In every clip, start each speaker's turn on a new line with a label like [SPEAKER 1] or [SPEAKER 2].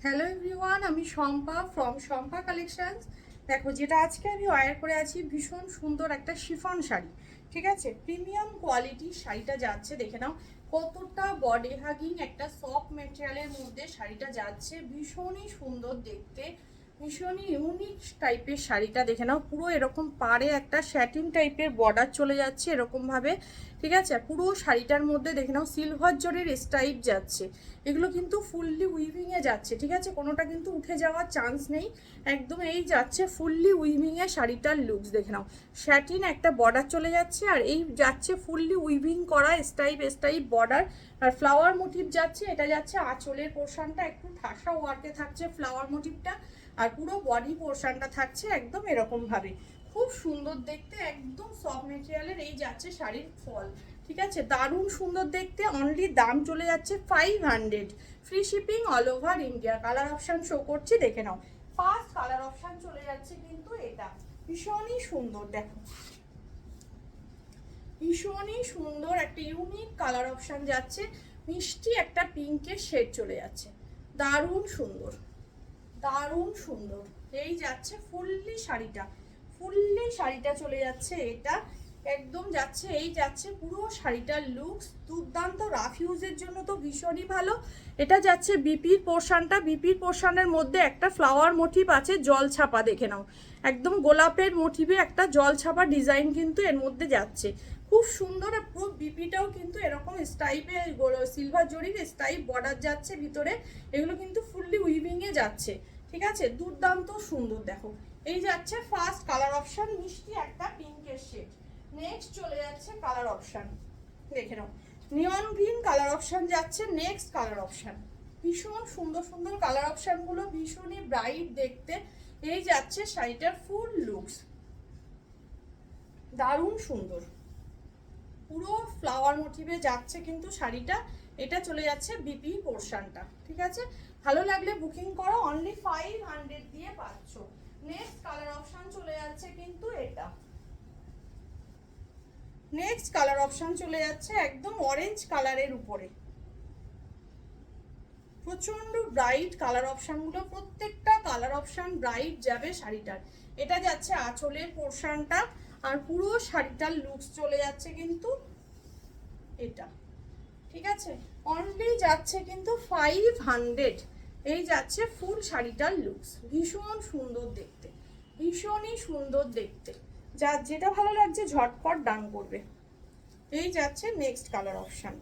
[SPEAKER 1] Hello everyone, আমি Shampa from Shampa collections. দেখো, যেটা আজকে আমি ওয়্যার করে আছি ভীষণ সুন্দর একটা শিফন শাড়ি। ঠিক আছে, প্রিমিয়াম কোয়ালিটির শাড়িটা যাচ্ছে, দেখে নাও কতটা বডি হাগিং একটা সফট ম্যাটেরিয়ালের মধ্যে শাড়িটা যাচ্ছে। ভীষণই সুন্দর দেখতে, ভীষণই ইউনিক টাইপের শাড়িটা দেখে নাও। পুরো এরকম পাড়ে একটা স্যাটিন টাইপের বর্ডার চলে যাচ্ছে এরকমভাবে। ঠিক আছে, পুরো শাড়িটার মধ্যে দেখে নাও সিলভার জরির স্টাইপ যাচ্ছে। এগুলো কিন্তু ফুললি উইভিংয়ে যাচ্ছে। ঠিক আছে, কোনোটা কিন্তু উঠে যাওয়ার চান্স নেই, একদম এই যাচ্ছে ফুললি উইভিংয়ে শাড়িটার লুকস দেখে নাও। স্যাটিন একটা বর্ডার চলে যাচ্ছে আর এই যাচ্ছে ফুললি উইভিং করা স্টাইপ স্টাইপ বর্ডার। আর ফ্লাওয়ার মোটিভ যাচ্ছে, এটা যাচ্ছে আঁচলের পোর্শনটা একটু ঠাসা ওয়ার্কে থাকছে ফ্লাওয়ার মোটিভটা। আর পুরো বডি পোর্শনটা থাকছে একদম এরকম ভাবে। খুব সুন্দর দেখতে, একদম সফট মেটেরিয়ালের এই যাচ্ছে শাড়ির ফল। ঠিক আছে, দারুণ সুন্দর দেখতে। অনলি দাম চলে যাচ্ছে 500, free shipping all over India. Colour option show করছি, দেখে নাও। ফার্স্ট কালার অপশান চলে যাচ্ছে কিন্তু এটা, ভীষণই সুন্দর। দেখো, ভীষণই সুন্দর একটা ইউনিক কালার অপশান যাচ্ছে। মিষ্টি একটা পিঙ্কের শেড চলে যাচ্ছে, দারুণ সুন্দর, দারুণ সুন্দর। এই যাচ্ছে ফুললি শাড়িটা, ফুললি শাড়িটা চলে যাচ্ছে এটা, একদম যাচ্ছে এই যাচ্ছে পুরো শাড়িটার লুকস দুর্দান্ত। রাফ ইউজের জন্য তো ভীষণই ভালো। এটা যাচ্ছে বিপির পোর্শনটা, বিপির পোর্শনের মধ্যে একটা ফ্লাওয়ার মোটিভ আছে জল ছাপা, দেখে নাও একদম গোলাপের মোটিভে একটা জল ছাপা ডিজাইন কিন্তু এর মধ্যে যাচ্ছে, খুব সুন্দর। পুরো বিপিটাও কিন্তু এরকম স্টাইপে সিলভার জরির স্টাইপ বর্ডার যাচ্ছে ভিতরে। এগুলো কিন্তু ফুললি উইভিংয়ে যাচ্ছে। ঠিক আছে, দুর্দান্ত সুন্দর। দেখো, এই যাচ্ছে ফার্স্ট কালার অপশন, মিষ্টি একটা পিঙ্কের শেড। নেক্সট চলে যাচ্ছে কালার অপশন, দেখে নাও নিয়ন গ্রিন কালার অপশন যাচ্ছে নেক্সট কালার অপশন। ভীষণ সুন্দর সুন্দর কালার অপশনগুলো, ভীষণই ব্রাইট দেখতে। এই যাচ্ছে শাড়িটার ফুল লুকস, দারুণ সুন্দর, পুরো ফ্লাওয়ার মোটিভে যাচ্ছে কিন্তু শাড়িটা। এটা চলে যাচ্ছে বিপি পোর্শনটা। ঠিক আছে, ভালো লাগলে বুকিং করো, অনলি 500 দিয়ে পাচ্ছ। নেক্সট কালার অপশন চলে যাচ্ছে কিন্তু এটা, নেক্সট কালার অপশন চলে যাচ্ছে একদম অরেঞ্জ কালারের উপরে। প্রচন্ড ব্রাইট কালার অপশনগুলো, প্রত্যেকটা কালার অপশন ব্রাইট যাবে শাড়িটার। এটা যাচ্ছে আঁচলের পোর্শনটা আর পুরো শাড়িটার লুকস চলে যাচ্ছে কিন্তু এটা। ঠিক আছে, অনলি যাচ্ছে কিন্তু 500। এই যাচ্ছে ফুল শাড়িটার লুকস, ভীষণ সুন্দর দেখতে, ভীষণই সুন্দর দেখতে। যার যেটা ভালো লাগছে ঝটপট ডান করবে। এই যাচ্ছে নেক্সট কালার অপশন,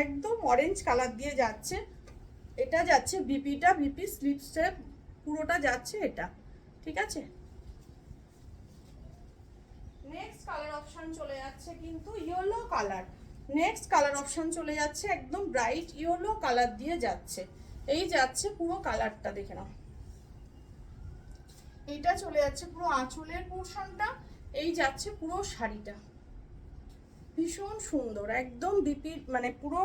[SPEAKER 1] একদম অরেঞ্জ কালার দিয়ে যাচ্ছে। এটা যাচ্ছে বিপিটা, বিপি স্লিপসে পুরোটা যাচ্ছে এটা। ঠিক আছে, নেক্সট কালার অপশন চলে যাচ্ছে কিন্তু yellow colour. Next colour option চলে যাচ্ছে একদম ব্রাইট ইয়েলো কালার দিয়ে যাচ্ছে। এই যাচ্ছে পুরো কালারটা, দেখে নাও। এইটা চলে যাচ্ছে পুরো আঁচলের পোর্শনটা। এই যাচ্ছে পুরো শাড়িটা, ভীষণ সুন্দর একদম বিপি, মানে পুরো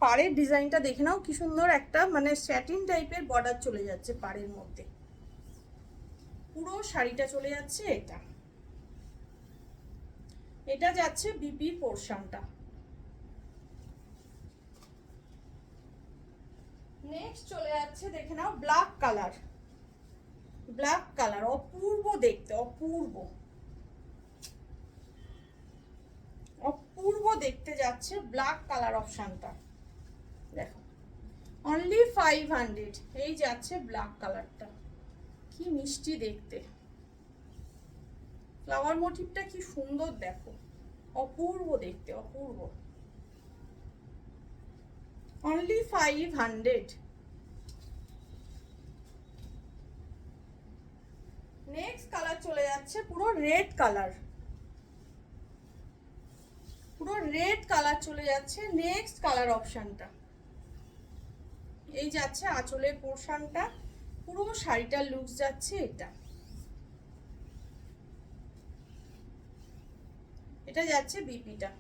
[SPEAKER 1] পাড়ের ডিজাইনটা দেখে নাও কি সুন্দর একটা, মানে স্যাটিন টাইপের বর্ডার চলে যাচ্ছে পাড়ের মধ্যে। পুরো শাড়িটা চলে যাচ্ছে এটা, এটা যাচ্ছে বিপি পোর্শনটা। নেক্সট চলে যাচ্ছে দেখে নাও ব্ল্যাক কালার, ব্ল্যাক কালার অপূর্ব দেখতে, অপূর্ব অপূর্ব দেখতে যাচ্ছে ব্ল্যাক কালার অপশনটা। দেখো, অনলি 500। এই যাচ্ছে ব্ল্যাক কালারটা, কি মিষ্টি দেখতে, ফ্লাওয়ার মোটিভটা কি সুন্দর দেখো, অপূর্ব দেখতে, অপূর্ব। অনলি 500। নেক্সট কালার চলে যাচ্ছে পুরো রেড কালার, পুরো রেড কালার চলে যাচ্ছে নেক্সট কালার অপশনটা। এই যাচ্ছে আঁচলের পোর্শনটা, পুরো শাড়িটার লুকস যাচ্ছে এটা। এটা যাচ্ছে বিপিটা।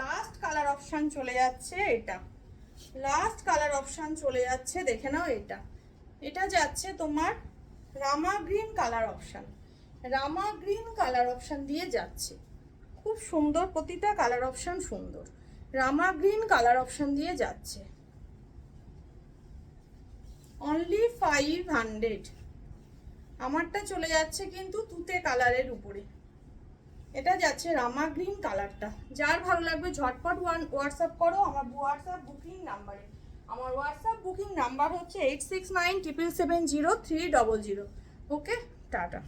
[SPEAKER 1] লাস্ট কালার অপশন চলে যাচ্ছে এটা, লাস্ট কালার অপশন চলে যাচ্ছে দেখে নাও এটা। এটা যাচ্ছে তোমার রামা গ্রিন কালার অপশন, রামা গ্রিন কালার অপশন দিয়ে যাচ্ছে। খুব সুন্দর, প্রতিটা কালার অপশন সুন্দর। রামা গ্রিন কালার অপশন দিয়ে যাচ্ছে, অনলি 500। আমারটা চলে যাচ্ছে কিন্তু তুতে কালারের উপরে, এটা যাচ্ছে রামা গ্রিন কালারটা। যার ভালো লাগবে ঝটপট হোয়াটসঅ্যাপ করো আমার হোয়াটসঅ্যাপ বুকিং নাম্বারে। আমার হোয়াটসঅ্যাপ বুকিং নাম্বার হচ্ছে 8697770300। ওকে, টাটা।